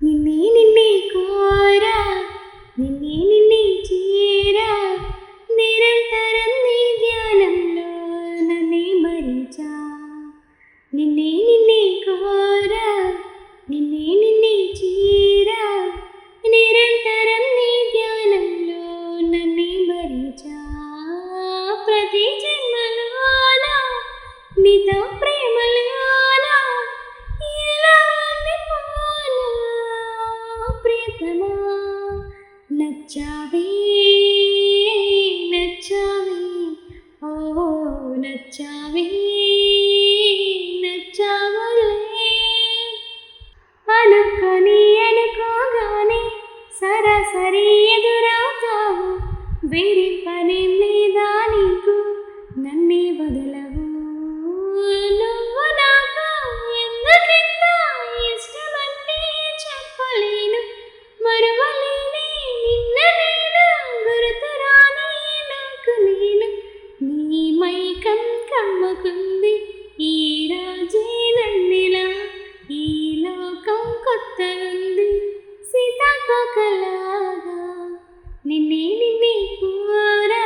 నిన్నే నిన్నే కోరా నిన్నే నిన్నే చేరా నిరంతరం నీ ధ్యానంలో నన్నే మరించా నిన్నే నిన్నే కోరా నిన్నే నిన్నే చేరా నిరంతరం నీ ధ్యానంలో నన్నే మరించా ప్రతి జన్మలోన నీతో ప్రేమలోన ఇలా ఉండిపోనా ప్రియతమా నచ్చావే నచ్చావే ఓ నచ్చావే నచ్చావులే అనుకొని అనుకోగానే సరాసరి ఎదురవుతావు వేరే పని లేదా నీకు నన్నే వదలవు నువ్వు నాకు ఎందుకింత ఇష్టమంటే చెప్పలేను మరువలేని నిన్న నేను గుర్తురాని నాకు నేను నీ మైకం కమ్ముకుంది ఈ రోజే నన్నిలా ఈ లోకం కొత్తగుంది సీతాకోకలాగా నిన్నే నిన్నే కోరా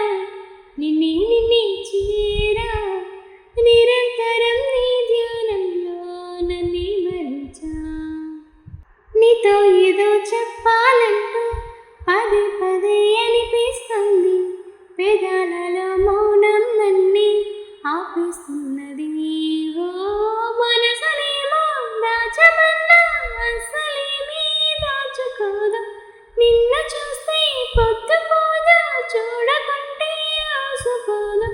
నిన్నే నిన్నే చేరా నిరంతరం నీ ధ్యానంలో నన్నే మరించా నీతో ఏదో చెప్పాలంటూ పదే పదే అనిపిస్తుంది పెదాలలో మౌనం నన్నే ఆపిస్తున్నది ఓ మనసునేమో దాచమన్నా అసలేమీ దాచుకోదు నిన్ను చూస్తే పొద్దుపోదు చూడకుంటే ఆసుపోదు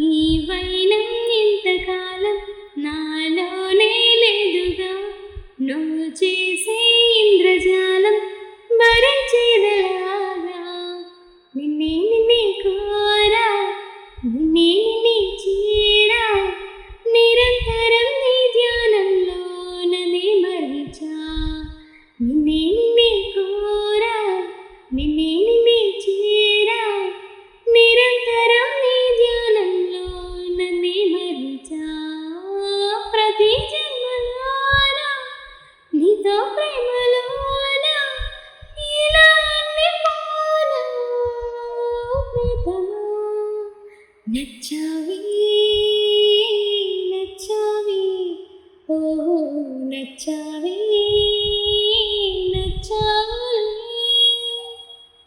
ఈ వైనం ఇంతకాలం నాలోనే లేదుగా నువ్వు చేసే ఇంద్రజాలం భరించేదలాగా నిన్నే నిన్నే కోరా నిన్నే నిన్నే చేరా నిరంతరం నీ ధ్యానంలో నన్నే మరించా నిన్నే నిన్నే కోరా నిన్నే నిన్నే చేరా నిరంతరం నీ ధ్యానంలో నన్నే మరించా ప్రతి జన్మలోన నీతో ప్రేమలోన ఇలా ఉండిపోనా ప్రియతమా నచ్చావే నచ్చావే ఓ నచ్చావే